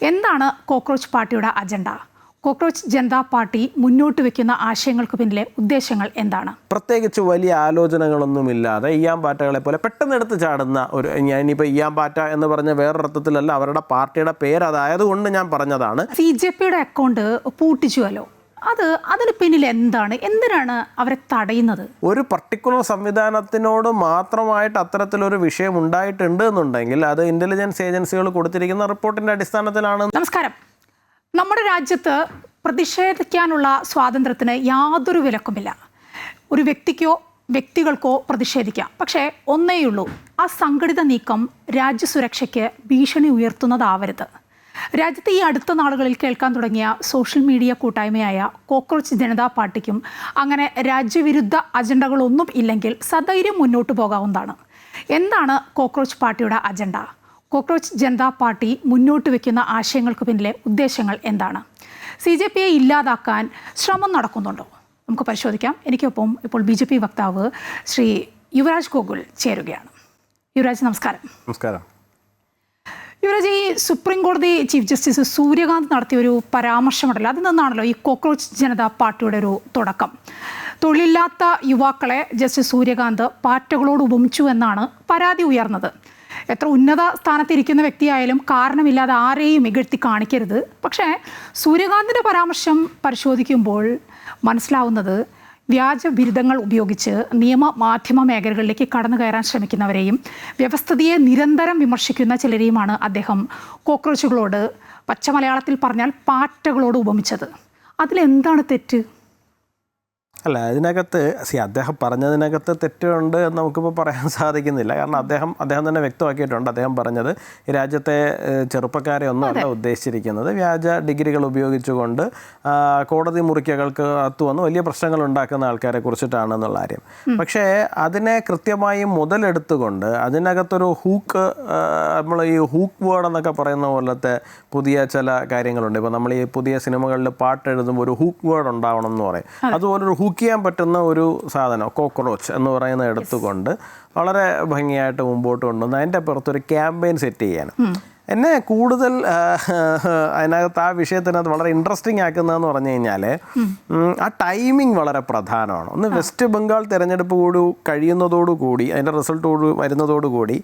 എന്താണ് കോക്രോച്ച് പാർട്ടിയുടെ agenda? Cockroach Janata party മുന്നോട്ട് വെക്കുന്ന ആശയങ്ങൾക്ക് പിന്നിലെ ഉദ്ദേശങ്ങൾ എന്താണ്? പ്രത്യേകിച്ച് വലിയ ആലോചനകളൊന്നുമില്ലാതെ ഈയാമ്പാറ്റകളെ പോലെ പെട്ടെന്ന് എടുത്ത് ചാടുന്ന ഒരു, ഞാനിപ്പോൾ ഈയാമ്പാറ്റ എന്ന് പറഞ്ഞ വേറൊരർത്ഥത്തിലല്ല, അവരുടെ പാർട്ടിയുടെ പേര് അതായതുകൊണ്ട് ഞാൻ പറഞ്ഞതാണ്. CJPയുടെ അക്കൗണ്ട് പൂട്ടിച്ചുവല്ലോ, അതിന് പിന്നിൽ എന്തിനാണ് അവരെ തടയുന്നത്? ഒരു പർട്ടിക്കുലർ സംവിധാനത്തിനോട് മാത്രമായിട്ട് അത്തരത്തിലൊരു വിഷയം ഉണ്ടായിട്ടുണ്ട് എന്നുണ്ടെങ്കിൽ അത് ഇന്റലിജൻസ് ഏജൻസികൾ കൊടുത്തിരിക്കുന്ന റിപ്പോർട്ടിന്റെ അടിസ്ഥാനത്തിലാണ്. നമസ്കാരം. നമ്മുടെ രാജ്യത്ത് പ്രതിഷേധിക്കാനുള്ള സ്വാതന്ത്ര്യത്തിന് യാതൊരു വിലക്കുമില്ല. ഒരു വ്യക്തികൾക്കോ പ്രതിഷേധിക്കാം. പക്ഷേ ഒന്നേയുള്ളൂ, ആ സംഘടിത നീക്കം രാജ്യസുരക്ഷയ്ക്ക് ഭീഷണി ഉയർത്തുന്നതാവരുത്. രാജ്യത്ത് ഈ അടുത്ത നാളുകളിൽ കേൾക്കാൻ തുടങ്ങിയ സോഷ്യൽ മീഡിയ കൂട്ടായ്മയായ കോക്രോച്ച് ജനതാ പാർട്ടിക്കും അങ്ങനെ രാജ്യവിരുദ്ധ അജണ്ടകളൊന്നും ഇല്ലെങ്കിൽ സധൈര്യം മുന്നോട്ട് പോകാവുന്നതാണ്. എന്താണ് കോക്രോച്ച് പാർട്ടിയുടെ അജണ്ട? കോക്രോച്ച് ജനതാ പാർട്ടി മുന്നോട്ട് വയ്ക്കുന്ന ആശയങ്ങൾക്ക് പിന്നിലെ ഉദ്ദേശങ്ങൾ എന്താണ്? CJPയെ ഇല്ലാതാക്കാൻ ശ്രമം നടക്കുന്നുണ്ടോ? നമുക്ക് പരിശോധിക്കാം. എനിക്കൊപ്പം ഇപ്പോൾ BJP വക്താവ് ശ്രീ യുവരാജ് ഗോകുൽ ചേരുകയാണ്. യുവരാജ്, നമസ്കാരം. നമസ്കാരം. യുവരാജ്, ഈ സുപ്രീം കോടതി ചീഫ് ജസ്റ്റിസ് സൂര്യകാന്ത് നടത്തിയൊരു പരാമർശമുണ്ടല്ലോ, അതിൽ നിന്നാണല്ലോ ഈ കോക്രോച്ച് ജനതാ പാർട്ടിയുടെ ഒരു തുടക്കം. തൊഴിലില്ലാത്ത യുവാക്കളെ ജസ്റ്റിസ് സൂര്യകാന്ത് പാറ്റകളോട് ഉപമിച്ചു എന്നാണ് പരാതി ഉയർന്നത്. എത്ര ഉന്നത സ്ഥാനത്തിരിക്കുന്ന വ്യക്തിയായാലും കാരണമില്ലാതെ ആരെയും ഇകഴ്ത്തി കാണിക്കരുത്. പക്ഷേ സൂര്യകാന്തിൻ്റെ പരാമർശം പരിശോധിക്കുമ്പോൾ മനസ്സിലാവുന്നത് വ്യാജ ബിരുദങ്ങൾ ഉപയോഗിച്ച് മാധ്യമ മേഖലകളിലേക്ക് കടന്നു കയറാൻ ശ്രമിക്കുന്നവരെയും വ്യവസ്ഥിതിയെ നിരന്തരം വിമർശിക്കുന്ന ചിലരെയുമാണ് അദ്ദേഹം കോക്രോച്ചുകളോട്, പച്ചമലയാളത്തിൽ പറഞ്ഞാൽ പാറ്റകളോട് ഉപമിച്ചത്. അതിലെന്താണ് തെറ്റ്? അല്ല, അതിനകത്ത് അദ്ദേഹം പറഞ്ഞതിനകത്ത് തെറ്റുണ്ട് എന്ന് നമുക്കിപ്പോൾ പറയാൻ സാധിക്കുന്നില്ല. കാരണം അദ്ദേഹം തന്നെ വ്യക്തമാക്കിയിട്ടുണ്ട്. അദ്ദേഹം പറഞ്ഞത് ഈ രാജ്യത്തെ ചെറുപ്പക്കാരെ ഒന്നും അല്ല ഉദ്ദേശിച്ചിരിക്കുന്നത്, വ്യാജ ഡിഗ്രികൾ ഉപയോഗിച്ചുകൊണ്ട് കോടതി മുറിക്കകൾക്ക് അത്തുവന്ന് വലിയ പ്രശ്നങ്ങൾ ഉണ്ടാക്കുന്ന ആൾക്കാരെ കുറിച്ചിട്ടാണെന്നുള്ള കാര്യം. പക്ഷേ അതിനെ കൃത്യമായി മുതലെടുത്തുകൊണ്ട് അതിനകത്തൊരു നമ്മൾ ഈ ഹൂക്ക് വേർഡ് എന്നൊക്കെ പറയുന്ന പോലത്തെ പുതിയ ചില കാര്യങ്ങളുണ്ട്. ഇപ്പോൾ നമ്മൾ ഈ പുതിയ സിനിമകളിൽ പാട്ട് എഴുതുമ്പോൾ ഒരു ഹൂക്ക് വേർഡ് ഉണ്ടാവണം എന്ന് പറയും. അതുപോലൊരു ഹൂക്ക് ചെയ്യാൻ പറ്റുന്ന ഒരു സാധനം കോക്രോച്ച് എന്ന് പറയുന്നത് എടുത്തുകൊണ്ട് വളരെ ഭംഗിയായിട്ട് മുമ്പോട്ട് കൊണ്ടുവന്ന് അതിൻ്റെ പുറത്തൊരു ക്യാമ്പയിൻ സെറ്റ് ചെയ്യാൻ എന്നെ കൂടുതൽ അതിനകത്ത് ആ വിഷയത്തിനകത്ത് വളരെ ഇൻട്രസ്റ്റിംഗ് ആക്കുന്നതെന്ന് പറഞ്ഞു കഴിഞ്ഞാൽ ആ ടൈമിംഗ് വളരെ പ്രധാനമാണ്. ഒന്ന് വെസ്റ്റ് ബംഗാൾ തിരഞ്ഞെടുപ്പ് കൂടി കഴിയുന്നതോടുകൂടി, അതിൻ്റെ റിസൾട്ട് വരുന്നതോടുകൂടി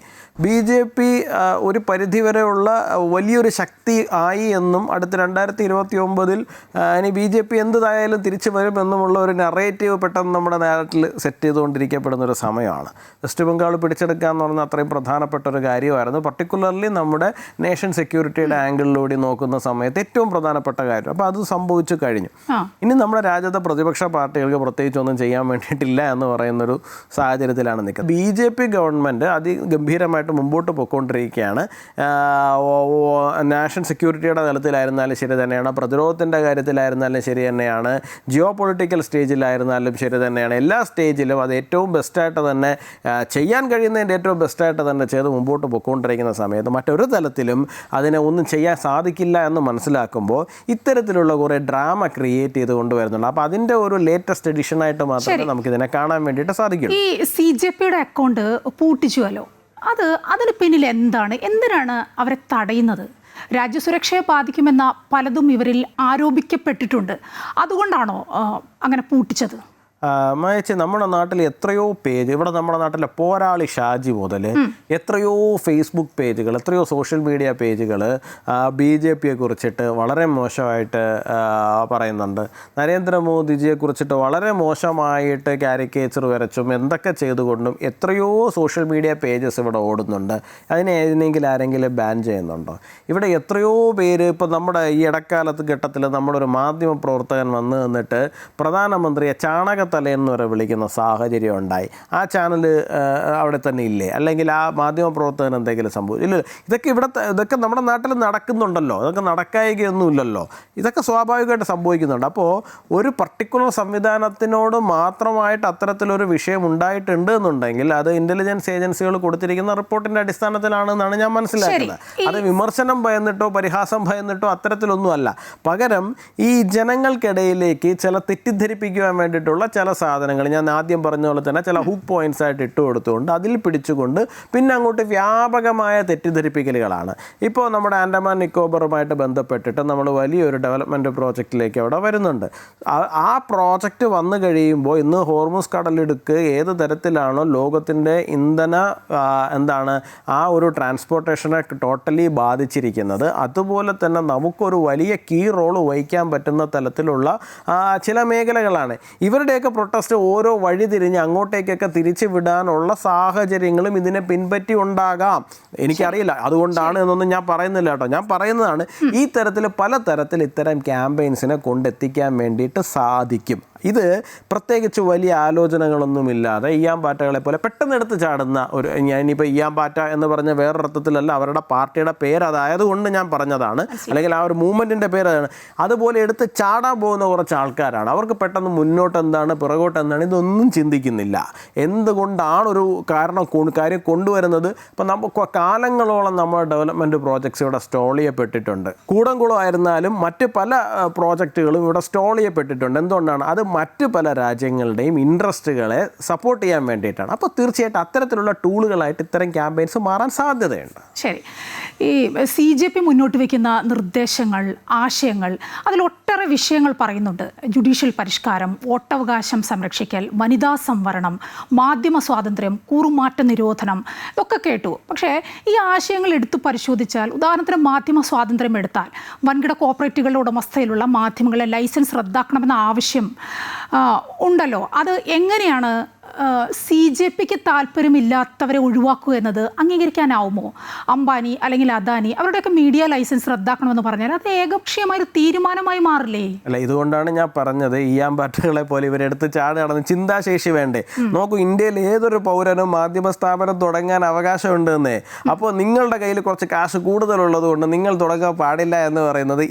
BJP ഒരു പരിധിവരെയുള്ള വലിയൊരു ശക്തി ആയി എന്നും അടുത്ത 2029 ഇനി BJP എന്തായാലും തിരിച്ചു വരുമെന്നുമുള്ള ഒരു നറേറ്റീവ് പെട്ടെന്ന് നമ്മുടെ നാട്ടിൽ സെറ്റ് ചെയ്തുകൊണ്ടിരിക്കപ്പെടുന്നൊരു സമയമാണ്. വെസ്റ്റ് ബംഗാൾ പിടിച്ചെടുക്കുക എന്ന് പറഞ്ഞാൽ അത്രയും പ്രധാനപ്പെട്ട ഒരു കാര്യമായിരുന്നു. പർട്ടിക്കുലർലി നമ്മുടെ നേഷൻ സെക്യൂരിറ്റിയുടെ ആംഗിളിലൂടെ നോക്കുന്ന സമയത്ത് ഏറ്റവും പ്രധാനപ്പെട്ട കാര്യം. അപ്പോൾ അത് സംഭവിച്ചു കഴിഞ്ഞു. ഇനി നമ്മുടെ രാജ്യത്തെ പ്രതിപക്ഷ പാർട്ടികൾക്ക് പ്രത്യേകിച്ചൊന്നും ചെയ്യാൻ വേണ്ടിയിട്ടില്ല എന്ന് പറയുന്നൊരു സാഹചര്യത്തിലാണ് നിൽക്കുന്നത്. BJP ഗവൺമെൻറ് അതിഗംഭീരമായിട്ട് മുമ്പോട്ട് പോയിക്കൊണ്ടിരിക്കുകയാണ്. നാഷണൽ സെക്യൂരിറ്റിയുടെ തലത്തിലായിരുന്നാലും ശരി തന്നെയാണ്, പ്രതിരോധത്തിൻ്റെ കാര്യത്തിലായിരുന്നാലും ശരി തന്നെയാണ്, ജിയോ പൊളിറ്റിക്കൽ സ്റ്റേജിലായിരുന്നാലും ശരി തന്നെയാണ്. എല്ലാ സ്റ്റേജിലും അത് ഏറ്റവും ബെസ്റ്റായിട്ട് തന്നെ ചെയ്യാൻ കഴിയുന്നതിൻ്റെ ഏറ്റവും ബെസ്റ്റായിട്ട് തന്നെ ചെയ്ത് മുമ്പോട്ട് പോയിക്കൊണ്ടിരിക്കുന്ന സമയത്ത് മറ്റൊരു തലത്തിലും അതിനെ ഒന്നും ചെയ്യാൻ സാധിക്കില്ല എന്ന് മനസ്സിലാക്കുമ്പോൾ ഇത്തരത്തിലുള്ള കുറേ ഡ്രാമ ക്രിയേറ്റ് ചെയ്ത് കൊണ്ടുവരുന്നുണ്ട്. അപ്പോൾ അതിൻ്റെ ഒരു ലേറ്റസ്റ്റ് എഡിഷനായിട്ട് മാത്രമേ നമുക്കിതിനെ കാണാൻ വേണ്ടിയിട്ട് സാധിക്കുള്ളൂ. ഈ CJPയുടെ അക്കൗണ്ട് പൂട്ടിച്ചുവല്ലോ, അതിന് പിന്നിൽ എന്തിനാണ് അവരെ തടയുന്നത്? രാജ്യസുരക്ഷയെ ബാധിക്കുമെന്ന പലതും ഇവരിൽ ആരോപിക്കപ്പെട്ടിട്ടുണ്ട്. അതുകൊണ്ടാണോ അങ്ങനെ പൂട്ടിച്ചത്? മയച്ച് നമ്മുടെ നാട്ടിൽ എത്രയോ പേജ്, ഇവിടെ നമ്മുടെ നാട്ടിലെ പോരാളി ഷാജി മുതൽ എത്രയോ ഫേസ്ബുക്ക് പേജുകൾ, എത്രയോ സോഷ്യൽ മീഡിയ പേജുകൾ BJPയെ കുറിച്ചിട്ട് വളരെ മോശമായിട്ട് പറയുന്നുണ്ട്. നരേന്ദ്രമോദിജിയെ കുറിച്ചിട്ട് വളരെ മോശമായിട്ട് കാരിക്കേച്ചർ വരച്ചും എന്തൊക്കെ ചെയ്തുകൊണ്ടും എത്രയോ സോഷ്യൽ മീഡിയ പേജസ് ഇവിടെ ഓടുന്നുണ്ട്. അതിനെ ഏതെങ്കിലും ആരെങ്കിലും ബാൻ ചെയ്യുന്നുണ്ടോ? ഇവിടെ എത്രയോ പേര്, ഇപ്പോൾ നമ്മുടെ ഈ ഇടക്കാലത്ത് ഘട്ടത്തിൽ നമ്മളൊരു മാധ്യമ പ്രവർത്തകൻ വന്ന് നിന്നിട്ട് പ്രധാനമന്ത്രിയെ തലേന്ന് വരെ വിളിക്കുന്ന സാഹചര്യം ഉണ്ടായി. ആ ചാനൽ അവിടെ തന്നെ ഇല്ലേ? അല്ലെങ്കിൽ ആ മാധ്യമ പ്രവർത്തകൻ എന്തെങ്കിലും സംഭവിച്ചു ഇല്ല? ഇതൊക്കെ നമ്മുടെ നാട്ടിൽ നടക്കുന്നുണ്ടല്ലോ. ഇതൊക്കെ നടക്കായികയൊന്നുമില്ലല്ലോ. ഇതൊക്കെ സ്വാഭാവികമായിട്ട് സംഭവിക്കുന്നുണ്ട്. അപ്പോൾ ഒരു പർട്ടിക്കുലർ സംവിധാനത്തിനോട് മാത്രമായിട്ട് അത്തരത്തിലൊരു വിഷയം ഉണ്ടായിട്ടുണ്ട് എന്നുണ്ടെങ്കിൽ അത് ഇന്റലിജൻസ് ഏജൻസികൾ കൊടുത്തിരിക്കുന്ന റിപ്പോർട്ടിൻ്റെ അടിസ്ഥാനത്തിലാണെന്നാണ് ഞാൻ മനസ്സിലാക്കുന്നത്. അത് വിമർശനം ഭയന്നിട്ടോ പരിഹാസം ഭയന്നിട്ടോ അത്തരത്തിലൊന്നുമല്ല. പകരം ഈ ജനങ്ങൾക്കിടയിലേക്ക് ചില തെറ്റിദ്ധരിപ്പിക്കുവാൻ വേണ്ടിയിട്ടുള്ള ചില ചില സാധനങ്ങൾ ഞാൻ ആദ്യം പറഞ്ഞ പോലെ തന്നെ ചില ഹുക്ക് പോയിന്റ്സ് ആയിട്ട് ഇട്ട് കൊടുത്തുകൊണ്ട് അതിൽ പിടിച്ചുകൊണ്ട് പിന്നെ അങ്ങോട്ട് വ്യാപകമായ തെറ്റിദ്ധരിപ്പിക്കലുകളാണ്. ഇപ്പോൾ നമ്മുടെ ആൻഡമാൻ നിക്കോബറുമായിട്ട് ബന്ധപ്പെട്ടിട്ട് നമ്മൾ വലിയൊരു ഡെവലപ്മെൻറ്റ് പ്രോജക്റ്റിലേക്ക് അവിടെ വരുന്നുണ്ട്. ആ പ്രോജക്റ്റ് വന്നു കഴിയുമ്പോൾ ഇന്ന് ഹോർമുസ് കടലിടുക്ക് ഏത് തരത്തിലാണോ ലോകത്തിൻ്റെ ഇന്ധന ആ ഒരു ട്രാൻസ്പോർട്ടേഷനെ ടോട്ടലി ബാധിച്ചിരിക്കുന്നത്, അതുപോലെ തന്നെ നമുക്കൊരു വലിയ കീ റോൾ വഹിക്കാൻ പറ്റുന്ന തലത്തിലുള്ള ചില മേഖലകളാണ്. ഇവരുടെയൊക്കെ പ്രൊട്ടസ്റ്റ് ഓരോ വഴി തിരിഞ്ഞ് അങ്ങോട്ടേക്കൊക്കെ തിരിച്ചു വിടാനുള്ള സാഹചര്യങ്ങളും ഇതിനെ പിൻപറ്റി ഉണ്ടാകാം. എനിക്കറിയില്ല, അതുകൊണ്ടാണ് എന്നൊന്നും ഞാൻ പറയുന്നില്ല കേട്ടോ. ഞാൻ പറയുന്നതാണ് ഈ തരത്തിൽ പല തരത്തിൽ ഇത്തരം ക്യാമ്പയിൻസിനെ കൊണ്ടെത്തിക്കാൻ വേണ്ടിയിട്ട് സാധിക്കും. ഇത് പ്രത്യേകിച്ച് വലിയ ആലോചനകളൊന്നുമില്ലാതെ ഇയാംപാറ്റകളെ പോലെ പെട്ടെന്ന് എടുത്ത് ചാടുന്ന ഒരു, ഞാനിപ്പോൾ ഇയാംപാറ്റ എന്ന് പറഞ്ഞ വേറൊരർത്ഥത്തിലല്ല, അവരുടെ പാർട്ടിയുടെ പേര് അതായതുകൊണ്ട് ഞാൻ പറഞ്ഞതാണ്, അല്ലെങ്കിൽ ആ ഒരു മൂവ്മെൻറ്റിൻ്റെ പേര് അതാണ്. അതുപോലെ എടുത്ത് ചാടാൻ പോകുന്ന കുറച്ച് ആൾക്കാരാണ്. അവർക്ക് പെട്ടെന്ന് മുന്നോട്ട് എന്താണ് പിറകോട്ട് എന്താണ് ഇതൊന്നും ചിന്തിക്കുന്നില്ല. എന്തുകൊണ്ടാണ് ഒരു കാര്യം കൊണ്ടുവരുന്നത്? ഇപ്പം നമുക്ക് കാലങ്ങളോളം നമ്മുടെ ഡെവലപ്മെൻറ്റ് പ്രോജക്ട്സ് ഇവിടെ സ്റ്റോൾ ചെയ്യപ്പെട്ടിട്ടുണ്ട്. കൂടംകുളം ആയിരുന്നാലും മറ്റ് പല പ്രോജക്റ്റുകളും ഇവിടെ സ്റ്റോൾ ചെയ്യപ്പെട്ടിട്ടുണ്ട്. എന്തുകൊണ്ടാണ്? അത് മറ്റ് പല രാജ്യങ്ങളുടെയും ഇൻട്രസ്റ്റുകളെ സപ്പോർട്ട് ചെയ്യാൻ വേണ്ടിയിട്ടാണ്. അപ്പോൾ തീർച്ചയായിട്ടും അത്തരത്തിലുള്ള ടൂളുകളായിട്ട് ഇത്തരം ക്യാമ്പയിൻസ് മാറാൻ സാധ്യതയുണ്ട്. ശരി, ഈ CJP മുന്നോട്ട് വയ്ക്കുന്ന നിർദ്ദേശങ്ങൾ, ആശയങ്ങൾ, അതിലൊട്ടേറെ വിഷയങ്ങൾ പറയുന്നുണ്ട്. ജുഡീഷ്യൽ പരിഷ്കാരം, വോട്ടവകാശം സംരക്ഷിക്കൽ, വനിതാ സംവരണം, മാധ്യമ സ്വാതന്ത്ര്യം, കൂറുമാറ്റ നിരോധനം, ഇതൊക്കെ കേട്ടു. പക്ഷേ ഈ ആശയങ്ങൾ എടുത്തു പരിശോധിച്ചാൽ, ഉദാഹരണത്തിന് മാധ്യമ സ്വാതന്ത്ര്യം എടുത്താൽ, വൻകിട കോർപ്പറേറ്റുകളുടെ ഉടമസ്ഥയിലുള്ള മാധ്യമങ്ങളെ ലൈസൻസ് റദ്ദാക്കണമെന്ന ആവശ്യം ഉണ്ടല്ലോ. അത് എങ്ങനെയാണ് CJPക്ക് താല്പര്യമില്ലാത്തവരെ ഒഴിവാക്കുക എന്നത് അംഗീകരിക്കാനാവുമോ? അംബാനി അല്ലെങ്കിൽ അദാനി അവരുടെയൊക്കെ മീഡിയ ലൈസൻസ് റദ്ദാക്കണമെന്ന് പറഞ്ഞാൽ അത് ഏകപക്ഷീയമായൊരു തീരുമാനമായി മാറില്ലേ? അല്ല, ഇതുകൊണ്ടാണ് ഞാൻ പറഞ്ഞത് ഇയാംപാറ്റകളെ പോലെ ഇവരെടുത്ത് ചാടി നടന്ന് ചിന്താശേഷി വേണ്ടേ. നോക്കൂ, ഇന്ത്യയിൽ ഏതൊരു പൗരനും മാധ്യമ സ്ഥാപനം തുടങ്ങാൻ അവകാശമുണ്ടെന്നേ. അപ്പോൾ നിങ്ങളുടെ കയ്യിൽ കുറച്ച് കാശ് കൂടുതലുള്ളത് കൊണ്ട് നിങ്ങൾ തുടങ്ങാൻ പാടില്ല എന്ന് പറയുന്നത്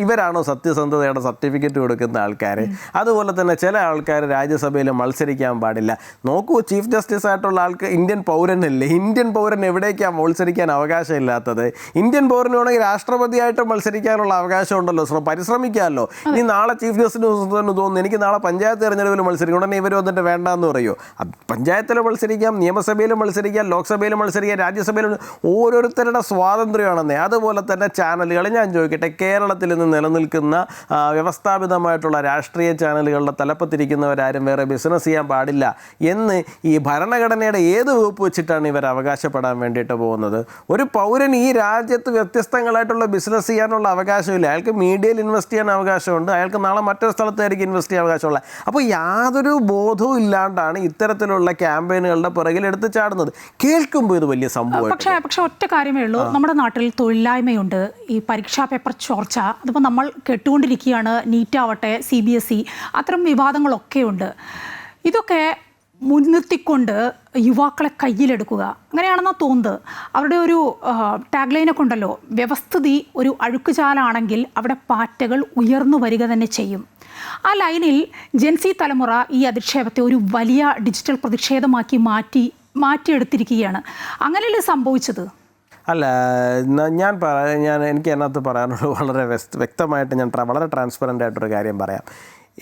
ഇവരാണോ സത്യസന്ധതയുടെ സർട്ടിഫിക്കറ്റ് കൊടുക്കുന്ന ആൾക്കാർ? അതുപോലെ തന്നെ ചില ആൾക്കാർ രാജ്യസഭയിൽ മത്സരിക്കാൻ പാടില്ല. നോക്കൂ, ചീഫ് ജസ്റ്റിസ് ആയിട്ടുള്ള ആൾക്ക് ഇന്ത്യൻ പൗരനല്ലേ. ഇന്ത്യൻ പൗരൻ എവിടേക്കാണ് മത്സരിക്കാൻ അവകാശമില്ലാത്തത്? ഇന്ത്യൻ പൗരനാണെങ്കിൽ രാഷ്ട്രപതിയായിട്ട് മത്സരിക്കാനുള്ള അവകാശം ഉണ്ടല്ലോ, പരിശ്രമിക്കാമല്ലോ. ഇനി നാളെ ചീഫ് ജസ്റ്റിസ് തോന്നുന്നു എനിക്ക് നാളെ പഞ്ചായത്ത് തെരഞ്ഞെടുപ്പിൽ മത്സരിക്കും, ഉടനെ ഇവർ വന്നിട്ട് വേണ്ടാന്ന് പറയുമോ? പഞ്ചായത്തിൽ മത്സരിക്കാം, നിയമസഭയിൽ മത്സരിക്കാം, ലോക്സഭയിൽ മത്സരിക്കാം, രാജ്യസഭയിൽ, ഓരോരുത്തരുടെ സ്വാതന്ത്ര്യമാണെന്നേ. അതുപോലെ തന്നെ ചാനലുകൾ, ഞാൻ ചോദിക്കട്ടെ, കേരളത്തിൽ നിന്ന് നിലനിൽക്കുന്ന വ്യവസ്ഥാപിതമായിട്ടുള്ള രാഷ്ട്രീയ ചാനലുകളുടെ തലപ്പത്തിരിക്കുന്നവരാരും വേറെ ബിസിനസ് ചെയ്യാൻ പാടില്ല എന്ന് ഈ ഭരണഘടനയുടെ ഏത് വകുപ്പ് വെച്ചിട്ടാണ് ഇവർ അവകാശപ്പെടാൻ വേണ്ടിയിട്ട് പോകുന്നത്? ഒരു പൗരൻ ഈ രാജ്യത്ത് വ്യത്യസ്തങ്ങളായിട്ടുള്ള ബിസിനസ് ചെയ്യാനുള്ള അവകാശമില്ല. അയാൾക്ക് മീഡിയയിൽ ഇൻവെസ്റ്റ് ചെയ്യാൻ അവകാശമുണ്ട്, അയാൾക്ക് നാളെ മറ്റൊരു സ്ഥലത്തായിരിക്കും ഇൻവെസ്റ്റ് ചെയ്യാൻ അവകാശമുള്ള. അപ്പോൾ യാതൊരു ബോധവും ഇല്ലാണ്ടാണ് ഇത്തരത്തിലുള്ള ക്യാമ്പയിനുകളുടെ പുറകിൽ എടുത്ത് ചാടുന്നത്. കേൾക്കുമ്പോൾ ഇത് വലിയ സംഭവം. പക്ഷേ ഒറ്റ കാര്യമേ ഉള്ളൂ, നമ്മുടെ നാട്ടിൽ തൊഴിലില്ലായ്മയുണ്ട്, ഈ പരീക്ഷാ പേപ്പർ ചോർച്ച, അതിപ്പോൾ നമ്മൾ കേട്ടുകൊണ്ടിരിക്കുകയാണ്. നീറ്റ് ആവട്ടെ, CBSE, അത്തരം വിവാദങ്ങളൊക്കെ ഉണ്ട്. ഇതൊക്കെ മുൻനിർത്തിക്കൊണ്ട് യുവാക്കളെ കയ്യിലെടുക്കുക, അങ്ങനെയാണെന്നാണ് തോന്നുന്നത്. അവരുടെ ഒരു ടാഗ്ലൈനൊക്കെ ഉണ്ടല്ലോ, വ്യവസ്ഥിതി ഒരു അഴുക്കുചാലാണെങ്കിൽ അവിടെ പാറ്റകൾ ഉയർന്നു വരിക തന്നെ ചെയ്യും. ആ ലൈനിൽ ജെൻസി തലമുറ ഈ അധിക്ഷേപത്തെ ഒരു വലിയ ഡിജിറ്റൽ പ്രതിഷേധമാക്കി മാറ്റിയെടുത്തിരിക്കുകയാണ്. അങ്ങനെയല്ലേ സംഭവിച്ചത്? അല്ല, എനിക്ക് അതിനകത്ത് പറയാനുള്ളത് വളരെ വ്യക്തമായിട്ട് ഞാൻ വളരെ ട്രാൻസ്പെറൻ്റ് ആയിട്ടൊരു കാര്യം പറയാം.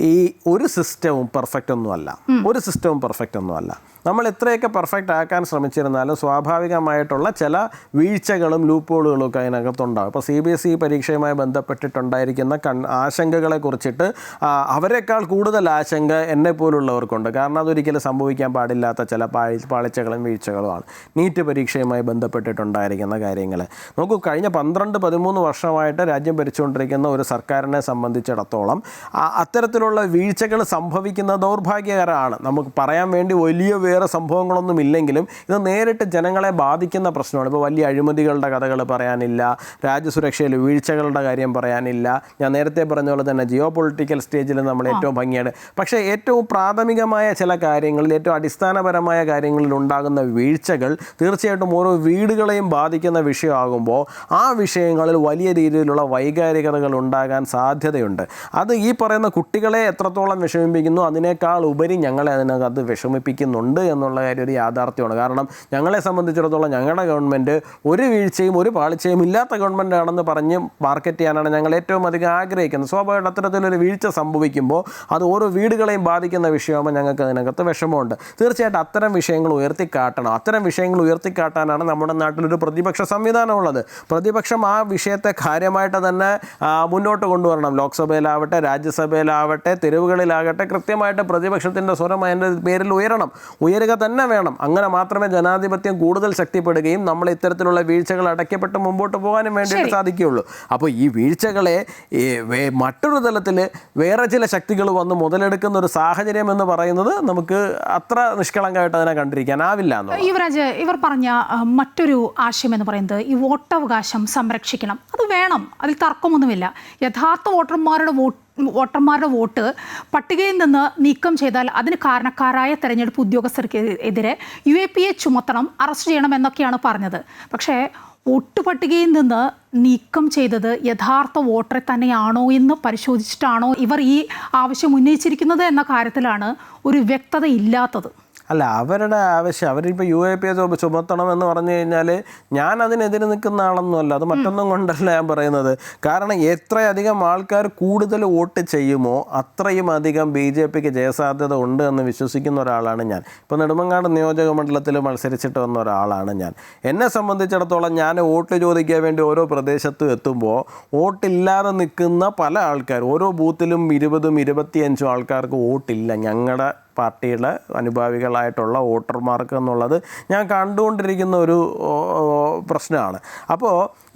ഈ ഒരു സിസ്റ്റവും പെർഫെക്റ്റ് ഒന്നുമല്ല. നമ്മൾ എത്രയൊക്കെ പെർഫെക്റ്റ് ആക്കാൻ ശ്രമിച്ചിരുന്നാലും സ്വാഭാവികമായിട്ടുള്ള ചില വീഴ്ചകളും ലൂപ്പോളുകളും ഒക്കെ അതിനകത്തുണ്ടാകും. ഇപ്പോൾ CBSE പരീക്ഷയുമായി ബന്ധപ്പെട്ടിട്ടുണ്ടായിരിക്കുന്ന ആശങ്കകളെ കുറിച്ചിട്ട് അവരെക്കാൾ കൂടുതൽ ആശങ്ക എന്നെ പോലുള്ളവർക്കുണ്ട്. കാരണം അതൊരിക്കലും സംഭവിക്കാൻ പാടില്ലാത്ത ചില പാളിച്ചകളും വീഴ്ചകളുമാണ്. നീറ്റ് പരീക്ഷയുമായി ബന്ധപ്പെട്ടിട്ടുണ്ടായിരിക്കുന്ന കാര്യങ്ങൾ നോക്കൂ. കഴിഞ്ഞ 12-13 വർഷമായിട്ട് രാജ്യം ഭരിച്ചുകൊണ്ടിരിക്കുന്ന ഒരു സർക്കാരിനെ സംബന്ധിച്ചിടത്തോളം അത്തരത്തിലുള്ള വീഴ്ചകൾ സംഭവിക്കുന്ന ദൗർഭാഗ്യകരമാണ്. നമുക്ക് പറയാൻ വേണ്ടി വലിയ വേറെ സംഭവങ്ങളൊന്നും ഇല്ലെങ്കിലും ഇത് നേരിട്ട് ജനങ്ങളെ ബാധിക്കുന്ന പ്രശ്നമാണ്. ഇപ്പോൾ വലിയ അഴിമതികളുടെ കഥകൾ പറയാനില്ല, രാജ്യസുരക്ഷയിൽ വീഴ്ചകളുടെ കാര്യം പറയാനില്ല. ഞാൻ നേരത്തെ പറഞ്ഞ പോലെ തന്നെ ജിയോ പൊളിറ്റിക്കൽ സ്റ്റേജിൽ നമ്മൾ ഏറ്റവും ഭംഗിയാണ്. പക്ഷേ ഏറ്റവും പ്രാഥമികമായ ചില കാര്യങ്ങളിൽ, ഏറ്റവും അടിസ്ഥാനപരമായ കാര്യങ്ങളിൽ ഉണ്ടാകുന്ന വീഴ്ചകൾ തീർച്ചയായിട്ടും ഓരോ വീടുകളെയും ബാധിക്കുന്ന വിഷയമാകുമ്പോൾ ആ വിഷയങ്ങളിൽ വലിയ രീതിയിലുള്ള വൈകാരികതകൾ ഉണ്ടാകാൻ സാധ്യതയുണ്ട്. അത് ഈ പറയുന്ന കുട്ടികളെ എത്രത്തോളം വിഷമിപ്പിക്കുന്നു അതിനേക്കാൾ ഉപരി ഞങ്ങളെ അതിനകത്ത് വിഷമിപ്പിക്കുന്നുണ്ട് എന്നുള്ള കാര്യം ഒരു യാഥാർത്ഥ്യമാണ്. കാരണം ഞങ്ങളെ സംബന്ധിച്ചിടത്തോളം ഞങ്ങളുടെ ഗവൺമെൻറ് ഒരു വീഴ്ചയും ഒരു പാളിച്ചയും ഇല്ലാത്ത ഗവൺമെൻറ് ആണെന്ന് പറഞ്ഞ് മാർക്കറ്റ് ചെയ്യാനാണ് ഞങ്ങൾ ഏറ്റവും അധികം ആഗ്രഹിക്കുന്നത്. സ്വാഭാവികമായിട്ട് അത്തരത്തിലൊരു വീഴ്ച സംഭവിക്കുമ്പോൾ അത് ഓരോ വീടുകളെയും ബാധിക്കുന്ന വിഷയമാകുമ്പോൾ ഞങ്ങൾക്ക് അതിനകത്ത് വിഷമമുണ്ട്. തീർച്ചയായിട്ടും അത്തരം വിഷയങ്ങൾ ഉയർത്തിക്കാട്ടണം. അത്തരം വിഷയങ്ങൾ ഉയർത്തിക്കാട്ടാനാണ് നമ്മുടെ നാട്ടിലൊരു പ്രതിപക്ഷ സംവിധാനമുള്ളത്. പ്രതിപക്ഷം ആ വിഷയത്തെ കാര്യമായിട്ട് തന്നെ മുന്നോട്ട് കൊണ്ടുവരണം. ലോക്സഭയിലാവട്ടെ, രാജ്യസഭയിലാവട്ടെ, തെരുവുകളിലാകട്ടെ, കൃത്യമായിട്ട് പ്രതിപക്ഷത്തിൻ്റെ സ്വരം അതിൻ്റെ പേരിൽ ഉയരുക തന്നെ വേണം. അങ്ങനെ മാത്രമേ ജനാധിപത്യം കൂടുതൽ ശക്തിപ്പെടുകയും നമ്മൾ ഇത്തരത്തിലുള്ള വീഴ്ചകൾ അടയ്ക്കപ്പെട്ട് മുമ്പോട്ട് പോകാനും വേണ്ടിയിട്ട് സാധിക്കുകയുള്ളൂ. അപ്പോൾ ഈ വീഴ്ചകളെ മറ്റൊരു തലത്തിൽ വേറെ ചില ശക്തികൾ വന്ന് മുതലെടുക്കുന്ന ഒരു സാഹചര്യം എന്ന് പറയുന്നത് നമുക്ക് അത്ര നിഷ്കളങ്കമായിട്ട് അതിനെ കണ്ടിരിക്കാനാവില്ല. യുവരാജ്, ഇവർ പറഞ്ഞ മറ്റൊരു ആശയം എന്ന് പറയുന്നത് ഈ വോട്ടവകാശം സംരക്ഷിക്കണം. അത് വേണം, അതിൽ തർക്കമൊന്നുമില്ല. യഥാർത്ഥ വോട്ടർമാരുടെ വോട്ട് പട്ടികയിൽ നിന്ന് നീക്കം ചെയ്താൽ അതിന് കാരണക്കാരായ തെരഞ്ഞെടുപ്പ് ഉദ്യോഗസ്ഥർക്കെതിരെ UAPA ചുമത്തണം, അറസ്റ്റ് ചെയ്യണം എന്നൊക്കെയാണ് പറഞ്ഞത്. പക്ഷേ വോട്ട് പട്ടികയിൽ നിന്ന് നീക്കം ചെയ്തത് യഥാർത്ഥ വോട്ടറെ തന്നെയാണോ എന്ന് പരിശോധിച്ചിട്ടാണോ ഇവർ ഈ ആവശ്യം ഉന്നയിച്ചിരിക്കുന്നത് എന്ന കാര്യത്തിലാണ് ഒരു വ്യക്തത ഇല്ലാത്തത്. അല്ല, അവരുടെ ആവശ്യം അവരിപ്പോൾ UAPA ചുമത്തണം എന്ന് പറഞ്ഞു കഴിഞ്ഞാൽ ഞാൻ അതിനെതിരെ നിൽക്കുന്ന ആളൊന്നുമല്ല. അത് മറ്റൊന്നും കൊണ്ടല്ല ഞാൻ പറയുന്നത്. കാരണം എത്രയധികം ആൾക്കാർ കൂടുതൽ വോട്ട് ചെയ്യുമോ അത്രയും അധികം BJPക്ക് ജയസാധ്യത ഉണ്ട് എന്ന് വിശ്വസിക്കുന്ന ഒരാളാണ് ഞാൻ. ഇപ്പോൾ നെടുമങ്ങാട് നിയോജക മണ്ഡലത്തിൽ മത്സരിച്ചിട്ട് വന്ന ഒരാളാണ് ഞാൻ. എന്നെ സംബന്ധിച്ചിടത്തോളം ഞാൻ വോട്ട് ചോദിക്കാൻ വേണ്ടി ഓരോ പ്രദേശത്തും എത്തുമ്പോൾ വോട്ടില്ലാതെ നിൽക്കുന്ന പല ആൾക്കാർ, ഓരോ ബൂത്തിലും 20ഉം 25ഉം ആൾക്കാർക്ക് വോട്ടില്ല. ഞങ്ങളുടെ പാർട്ടിയുടെ അനുഭാവികളായിട്ടുള്ള വോട്ടർമാർക്ക് എന്നുള്ളത് ഞാൻ കണ്ടുകൊണ്ടിരിക്കുന്ന ഒരു പ്രശ്നമാണ്. അപ്പോൾ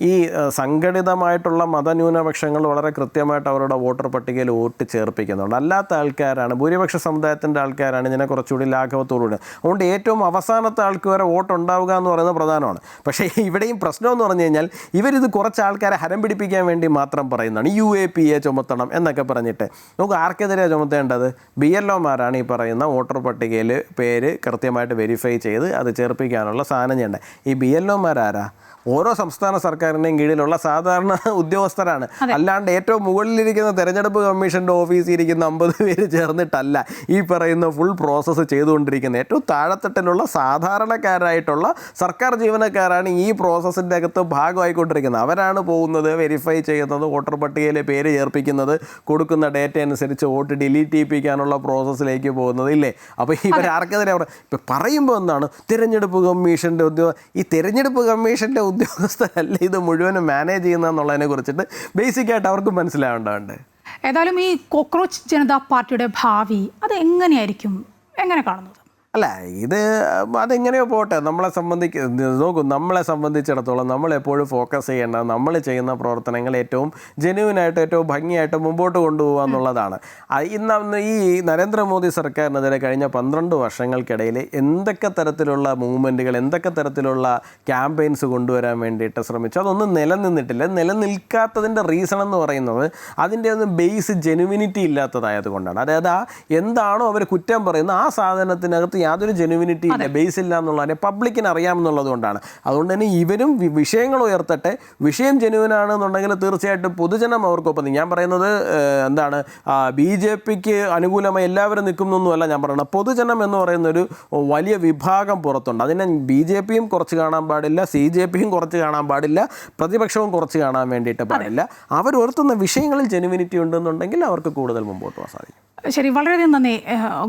ഈ സംഘടിതമായിട്ടുള്ള മതന്യൂനപക്ഷങ്ങൾ വളരെ കൃത്യമായിട്ട് അവരുടെ വോട്ടർ പട്ടികയിൽ വോട്ട് ചേർപ്പിക്കുന്നുണ്ട്. അല്ലാത്ത ആൾക്കാരാണ്, ഭൂരിപക്ഷ സമുദായത്തിൻ്റെ ആൾക്കാരാണ് ഇതിനെ കുറച്ചുകൂടി ലാഘവത്തോടുകൂടി. അതുകൊണ്ട് ഏറ്റവും അവസാനത്തെ ആൾക്ക് വരെ വോട്ട് ഉണ്ടാവുക എന്ന് പറയുന്നത് പ്രധാനമാണ്. പക്ഷേ ഇവിടെയും പ്രശ്നം എന്ന് പറഞ്ഞു കഴിഞ്ഞാൽ ഇവരിത് കുറച്ച് ആൾക്കാരെ ഹരം പിടിപ്പിക്കാൻ വേണ്ടി മാത്രം പറയുന്നതാണ്. UAPA ചുമത്തണം എന്നൊക്കെ പറഞ്ഞിട്ട് നമുക്ക് ആർക്കെതിരെയാണ് ചുമത്തേണ്ടത്? BLOമാരാണ് ഈ പറയുന്ന വോട്ടർ പട്ടികയിൽ പേര് കൃത്യമായിട്ട് വെരിഫൈ ചെയ്ത് അത് ചേർപ്പിക്കാനുള്ള സാധനം ചെയ്യേണ്ടത്. ഈ BLOമാരാരാ? ഓരോ സംസ്ഥാന സർക്കാരിൻ്റെയും കീഴിലുള്ള സാധാരണ ഉദ്യോഗസ്ഥരാണ്. അല്ലാണ്ട് ഏറ്റവും മുകളിലിരിക്കുന്ന തെരഞ്ഞെടുപ്പ് കമ്മീഷൻ്റെ ഓഫീസിൽ ഇരിക്കുന്ന 50 പേര് ചേർന്നിട്ടല്ല ഈ പറയുന്ന ഫുൾ പ്രോസസ്സ് ചെയ്തുകൊണ്ടിരിക്കുന്നത്. ഏറ്റവും താഴെത്തട്ടിലുള്ള സാധാരണക്കാരായിട്ടുള്ള സർക്കാർ ജീവനക്കാരാണ് ഈ പ്രോസസ്സിൻ്റെ അകത്ത് ഭാഗമായിക്കൊണ്ടിരിക്കുന്നത്. അവരാണ് പോകുന്നത്, വെരിഫൈ ചെയ്യുന്നത്, വോട്ടർ പട്ടികയിൽ പേര് ചേർപ്പിക്കുന്നത്, കൊടുക്കുന്ന ഡേറ്റ അനുസരിച്ച് വോട്ട് ഡിലീറ്റ് ചെയ്യിപ്പിക്കാനുള്ള പ്രോസസ്സിലേക്ക് പോകുന്നത്, ഇല്ലേ? അപ്പോൾ ഇവരാർക്കെതിരെ ഇപ്പം പറയുമ്പോൾ എന്താണ് തിരഞ്ഞെടുപ്പ് കമ്മീഷൻ്റെ ഈ തിരഞ്ഞെടുപ്പ് കമ്മീഷൻ്റെ ഉദ്യോഗസ്ഥരല്ല ഇത് മുഴുവനും മാനേജ് ചെയ്യുന്നതെന്നുള്ളതിനെ കുറിച്ചിട്ട് ബേസിക്കായിട്ട് അവർക്ക് മനസ്സിലാവേണ്ടതുണ്ട്. ഏതായാലും ഈ കോക്രോച്ച് ജനതാ പാർട്ടിയുടെ ഭാവി അത് എങ്ങനെയായിരിക്കും, എങ്ങനെ കാണുന്നത്? അല്ല, അതെങ്ങനെയോ പോട്ടെ. നമ്മളെ സംബന്ധിച്ചിടത്തോളം നമ്മളെപ്പോഴും ഫോക്കസ് ചെയ്യേണ്ടത് നമ്മൾ ചെയ്യുന്ന പ്രവർത്തനങ്ങൾ ഏറ്റവും ജെന്യുവിനായിട്ട് ഏറ്റവും ഭംഗിയായിട്ട് മുമ്പോട്ട് കൊണ്ടുപോകുക എന്നുള്ളതാണ്. ഇന്ന് ഈ നരേന്ദ്രമോദി സർക്കാരിനെതിരെ കഴിഞ്ഞ 12 വർഷങ്ങൾക്കിടയിൽ എന്തൊക്കെ തരത്തിലുള്ള മൂവ്മെൻറ്റുകൾ, എന്തൊക്കെ തരത്തിലുള്ള ക്യാമ്പയിൻസ് കൊണ്ടുവരാൻ വേണ്ടിയിട്ട് ശ്രമിച്ചു, അതൊന്നും നിലനിന്നിട്ടില്ല. നിലനിൽക്കാത്തതിൻ്റെ റീസൺ എന്ന് പറയുന്നത് അതിൻ്റെ ഒന്നും ബേസ് ജെനുവിനിറ്റി ഇല്ലാത്തതായത് കൊണ്ടാണ്. അതായത് എന്താണോ അവർ കുറ്റം പറയുന്നത് ആ സാധനത്തിനകത്ത് യാതൊരു ജെനുവിനിറ്റി ഇല്ല, ബേസ് ഇല്ല എന്നുള്ളതിനെ പബ്ലിക്കിന് അറിയാമെന്നുള്ളത് കൊണ്ടാണ്. അതുകൊണ്ട് തന്നെ ഇവരും വിഷയങ്ങൾ ഉയർത്തട്ടെ. വിഷയം ജെനുവിനാണെന്നുണ്ടെങ്കിൽ തീർച്ചയായിട്ടും പൊതുജനം അവർക്കൊപ്പം. ഞാൻ പറയുന്നത് എന്താണ്, BJPക്ക് അനുകൂലമായി എല്ലാവരും നിൽക്കുന്നൊന്നുമല്ല ഞാൻ പറയുന്നത്. പൊതുജനം എന്ന് പറയുന്നൊരു വലിയ വിഭാഗം പുറത്തുണ്ട്. അതിനെ BJPയും കുറച്ച് കാണാൻ പാടില്ല, CJPയും കുറച്ച് കാണാൻ പാടില്ല, പ്രതിപക്ഷവും കുറച്ച് കാണാൻ വേണ്ടിയിട്ട് പാടില്ല. അവർ ഉയർത്തുന്ന വിഷയങ്ങളിൽ ജെനുവിനിറ്റി ഉണ്ടെന്നുണ്ടെങ്കിൽ അവർക്ക് കൂടുതൽ മുമ്പോട്ട് പോകാൻ സാധിക്കും. ശരി, വളരെയധികം നന്ദി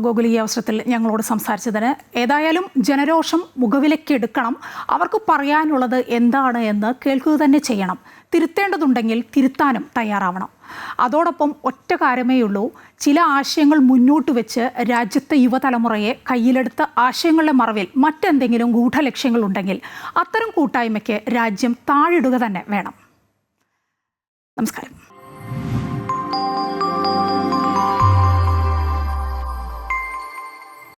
ഗോകുൽ ഈ അവസരത്തിൽ ഞങ്ങളോട് സംസാരിച്ചതിന്. ഏതായാലും ജനരോഷം മുഖവിലക്കെടുക്കണം. അവർക്ക് പറയാനുള്ളത് എന്താണ് എന്ന് കേൾക്കുക തന്നെ ചെയ്യണം. തിരുത്തേണ്ടതുണ്ടെങ്കിൽ തിരുത്താനും തയ്യാറാവണം. അതോടൊപ്പം ഒറ്റ കാര്യമേ ഉള്ളൂ, ചില ആശയങ്ങൾ മുന്നോട്ട് വെച്ച് രാജ്യത്തെ യുവതലമുറയെ കയ്യിലെടുത്ത ആശയങ്ങളുടെ മറവിൽ മറ്റെന്തെങ്കിലും ഗൂഢലക്ഷ്യങ്ങളുണ്ടെങ്കിൽ അത്തരം കൂട്ടായ്മയ്ക്ക് രാജ്യം താഴിടുക തന്നെ വേണം. നമസ്കാരം.